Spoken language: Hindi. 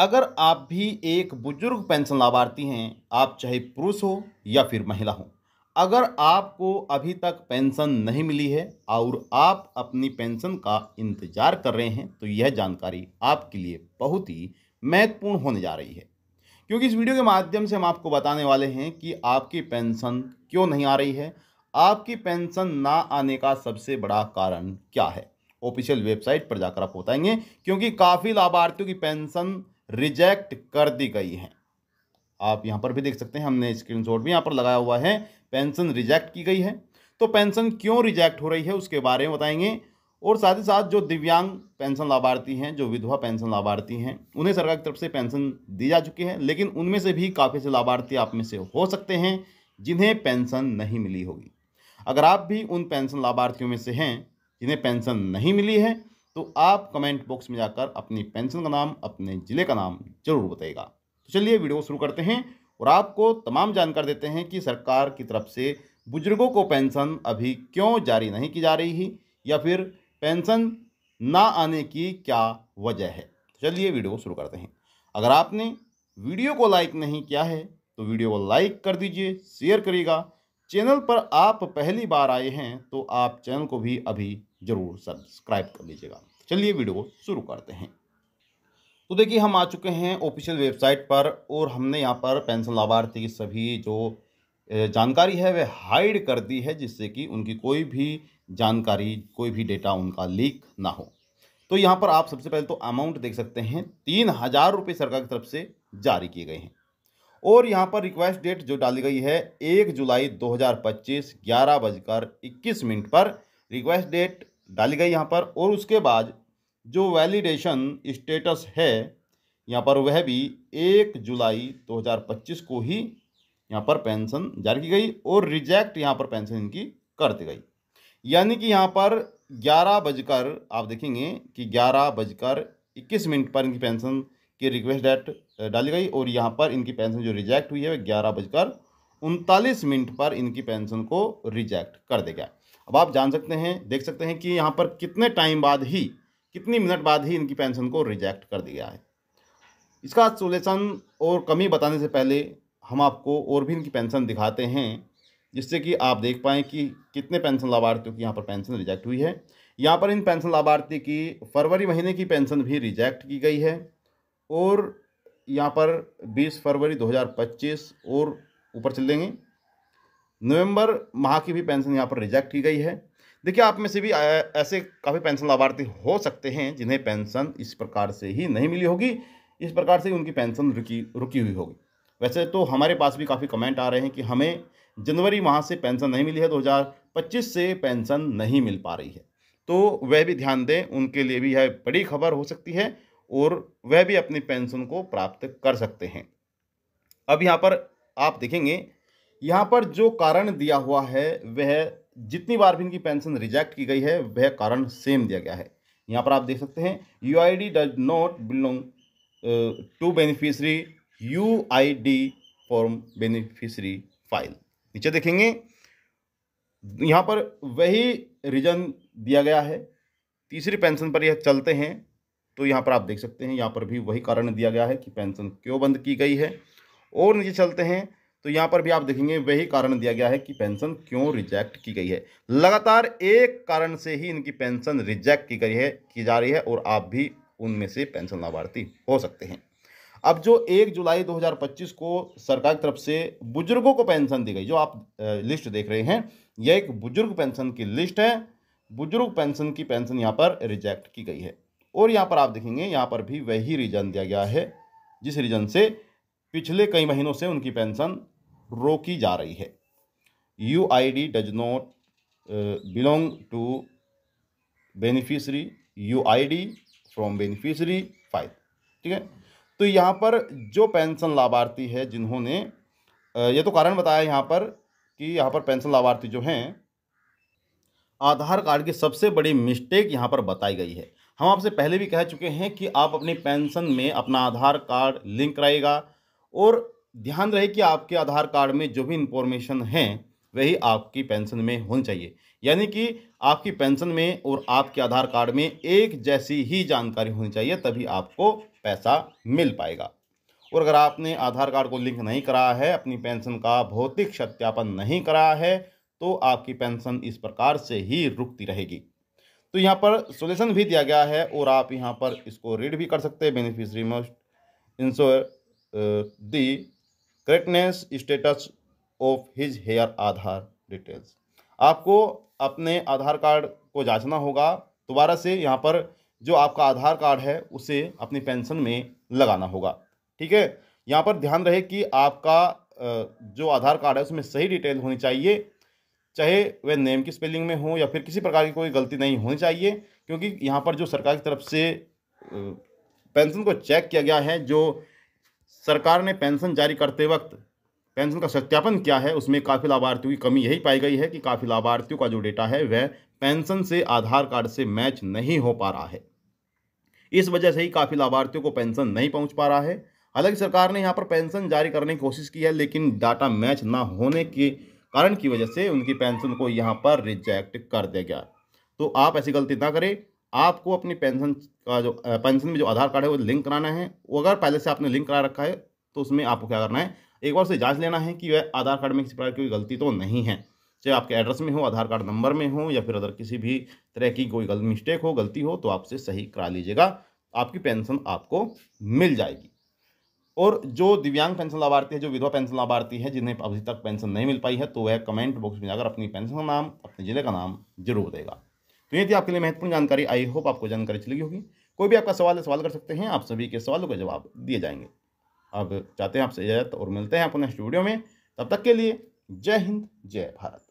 अगर आप भी एक बुजुर्ग पेंशन लाभार्थी हैं, आप चाहे पुरुष हो या फिर महिला हो, अगर आपको अभी तक पेंशन नहीं मिली है और आप अपनी पेंशन का इंतजार कर रहे हैं, तो यह जानकारी आपके लिए बहुत ही महत्वपूर्ण होने जा रही है। क्योंकि इस वीडियो के माध्यम से हम आपको बताने वाले हैं कि आपकी पेंशन क्यों नहीं आ रही है, आपकी पेंशन ना आने का सबसे बड़ा कारण क्या है। ऑफिशियल वेबसाइट पर जाकर आप बताएंगे, क्योंकि काफ़ी लाभार्थियों की पेंशन रिजेक्ट कर दी गई है। आप यहाँ पर भी देख सकते हैं, हमने स्क्रीनशॉट भी यहाँ पर लगाया हुआ है, पेंशन रिजेक्ट की गई है। तो पेंशन क्यों रिजेक्ट हो रही है उसके बारे में बताएंगे, और साथ ही साथ जो दिव्यांग पेंशन लाभार्थी हैं, जो विधवा पेंशन लाभार्थी हैं, उन्हें सरकार की तरफ से पेंशन दी जा चुकी है, लेकिन उनमें से भी काफ़ी से लाभार्थी आप में से हो सकते हैं जिन्हें पेंशन नहीं मिली होगी। अगर आप भी उन पेंशन लाभार्थियों में से हैं जिन्हें पेंशन नहीं मिली है, तो आप कमेंट बॉक्स में जाकर अपनी पेंशन का नाम, अपने ज़िले का नाम जरूर बताइएगा। तो चलिए वीडियो शुरू करते हैं और आपको तमाम जानकारी देते हैं कि सरकार की तरफ से बुजुर्गों को पेंशन अभी क्यों जारी नहीं की जा रही है, या फिर पेंशन ना आने की क्या वजह है। तो चलिए वीडियो शुरू करते हैं। अगर आपने वीडियो को लाइक नहीं किया है तो वीडियो को लाइक कर दीजिए, शेयर करिएगा। चैनल पर आप पहली बार आए हैं तो आप चैनल को भी अभी जरूर सब्सक्राइब कर लीजिएगा। चलिए वीडियो को शुरू करते हैं। तो देखिए, हम आ चुके हैं ऑफिशियल वेबसाइट पर और हमने यहाँ पर पेंशन लाभार्थी की सभी जो जानकारी है वह हाइड कर दी है, जिससे कि उनकी कोई भी जानकारी, कोई भी डेटा उनका लीक ना हो। तो यहाँ पर आप सबसे पहले तो अमाउंट देख सकते हैं, 3,000 रुपये सरकार की तरफ से जारी किए गए हैं। और यहाँ पर रिक्वेस्ट डेट जो डाली गई है 1 जुलाई 2025 11:21 पर रिक्वेस्ट डेट डाली गई यहाँ पर। और उसके बाद जो वैलिडेशन स्टेटस है यहाँ पर वह भी 1 जुलाई 2025 को ही यहाँ पर पेंशन जारी की गई और रिजेक्ट यहाँ पर पेंशन इनकी कर दी गई। यानी कि यहाँ पर 11 बजकर आप देखेंगे कि 11:21 पर इनकी पेंशन की रिक्वेस्ट डेट डाली गई और यहाँ पर इनकी पेंशन जो रिजेक्ट हुई है वह 11:39 पर इनकी पेंशन को रिजेक्ट कर दिया गया। अब आप जान सकते हैं, देख सकते हैं कि यहाँ पर कितने टाइम बाद ही, कितनी मिनट बाद ही इनकी पेंशन को रिजेक्ट कर दिया गया है। इसका सोल्यूशन और कमी बताने से पहले हम आपको और भी इनकी पेंशन दिखाते हैं, जिससे कि आप देख पाएँ कि कितने पेंशन लाभार्थियों की यहाँ पर पेंशन रिजेक्ट हुई है। यहाँ पर इन पेंशन लाभार्थी की फरवरी महीने की पेंशन भी रिजेक्ट की गई है और यहाँ पर 20 फरवरी 2025 और ऊपर चल देंगे, नवंबर माह की भी पेंशन यहाँ पर रिजेक्ट की गई है। देखिए, आप में से भी ऐसे काफ़ी पेंशन लाभार्थी हो सकते हैं जिन्हें पेंशन इस प्रकार से ही नहीं मिली होगी, इस प्रकार से उनकी पेंशन रुकी हुई होगी। वैसे तो हमारे पास भी काफ़ी कमेंट आ रहे हैं कि हमें जनवरी माह से पेंशन नहीं मिली है, 2025 से पेंशन नहीं मिल पा रही है। तो वह भी ध्यान दें, उनके लिए भी यह बड़ी खबर हो सकती है और वह भी अपनी पेंशन को प्राप्त कर सकते हैं। अब यहाँ पर आप देखेंगे, यहाँ पर जो कारण दिया हुआ है वह जितनी बार भी इनकी पेंशन रिजेक्ट की गई है वह कारण सेम दिया गया है। यहाँ पर आप देख सकते हैं, UID does not belong to beneficiary, UID form beneficiary file. नीचे देखेंगे, यहाँ पर वही रीजन दिया गया है। तीसरी पेंशन पर यह चलते हैं तो यहाँ पर आप देख सकते हैं, यहाँ पर भी वही कारण दिया गया है कि पेंशन क्यों बंद की गई है। और नीचे चलते हैं तो यहाँ पर भी आप देखेंगे वही कारण दिया गया है कि पेंशन क्यों रिजेक्ट की गई है। लगातार एक कारण से ही इनकी पेंशन रिजेक्ट की जा रही है और आप भी उनमें से पेंशन लाभार्थी हो सकते हैं। अब जो 1 जुलाई 2025 को सरकार की तरफ से बुजुर्गों को पेंशन दी गई, जो आप लिस्ट देख रहे हैं, यह एक बुजुर्ग पेंशन की लिस्ट है। बुजुर्ग पेंशन की पेंशन यहाँ पर रिजेक्ट की गई है और यहाँ पर आप देखेंगे, यहाँ पर भी वही रीजन दिया गया है जिस रीजन से पिछले कई महीनों से उनकी पेंशन रोकी जा रही है। UID does not belong to beneficiary, UID from beneficiary file. ठीक है, तो यहाँ पर जो पेंशन लाभार्थी है जिन्होंने ये तो कारण बताया यहाँ पर कि यहाँ पर पेंशन लाभार्थी जो हैं, आधार कार्ड की सबसे बड़ी मिस्टेक यहाँ पर बताई गई है। हम आपसे पहले भी कह चुके हैं कि आप अपनी पेंशन में अपना आधार कार्ड लिंक कराइएगा और ध्यान रहे कि आपके आधार कार्ड में जो भी इंफॉर्मेशन है वही आपकी पेंशन में होनी चाहिए। यानी कि आपकी पेंशन में और आपके आधार कार्ड में एक जैसी ही जानकारी होनी चाहिए, तभी आपको पैसा मिल पाएगा। और अगर आपने आधार कार्ड को लिंक नहीं कराया है, अपनी पेंशन का भौतिक सत्यापन नहीं कराया है, तो आपकी पेंशन इस प्रकार से ही रुकती रहेगी। तो यहाँ पर सॉल्यूशन भी दिया गया है और आप यहाँ पर इसको रीड भी कर सकते हैं। Beneficiary must ensure the correctness status of his her Aadhaar details. आपको अपने आधार कार्ड को जांचना होगा दोबारा से। यहाँ पर जो आपका आधार कार्ड है उसे अपनी पेंशन में लगाना होगा, ठीक है। यहाँ पर ध्यान रहे कि आपका जो आधार कार्ड है उसमें सही डिटेल होनी चाहिए, चाहे वह नेम की स्पेलिंग में हो या फिर किसी प्रकार की कोई गलती नहीं होनी चाहिए, क्योंकि यहाँ पर जो सरकार की तरफ से पेंशन को चेक किया गया है, जो सरकार ने पेंशन जारी करते वक्त पेंशन का सत्यापन किया है, उसमें काफ़ी लाभार्थियों की कमी यही पाई गई है कि काफ़ी लाभार्थियों का जो डेटा है वह पेंशन से आधार कार्ड से मैच नहीं हो पा रहा है। इस वजह से ही काफ़ी लाभार्थियों को पेंशन नहीं पहुंच पा रहा है। हालांकि सरकार ने यहाँ पर पेंशन जारी करने की कोशिश की है, लेकिन डाटा मैच ना होने के कारण की वजह से उनकी पेंशन को यहाँ पर रिजेक्ट कर दिया गया। तो आप ऐसी गलती ना करें। आपको अपनी पेंशन का जो पेंशन में जो आधार कार्ड है वो लिंक कराना है। वो अगर पहले से आपने लिंक करा रखा है तो उसमें आपको क्या करना है, एक बार से जांच लेना है कि वह आधार कार्ड में किसी प्रकार की गलती तो नहीं है, चाहे आपके एड्रेस में हो, आधार कार्ड नंबर में हो या फिर अदर किसी भी तरह की कोई मिस्टेक हो, गलती हो, तो आपसे सही करा लीजिएगा। आपकी पेंशन आपको मिल जाएगी। और जो दिव्यांग पेंशन लाभार्थी है, जो विधवा पेंशन लाभार्थी है, जिन्हें अभी तक पेंशन नहीं मिल पाई है, तो वह कमेंट बॉक्स में जाकर अपनी पेंशन का नाम, अपने जिले का नाम जरूर देगा। तो ये थी आपके लिए महत्वपूर्ण जानकारी। आई होप आपको जानकारी चली होगी। कोई भी आपका सवाल है, सवाल कर सकते हैं, आप सभी के सवालों के जवाब दिए जाएंगे। अब चाहते हैं आपसे इजाजत और मिलते हैं आपको नेक्स्ट वीडियो में। तब तक के लिए जय हिंद, जय भारत।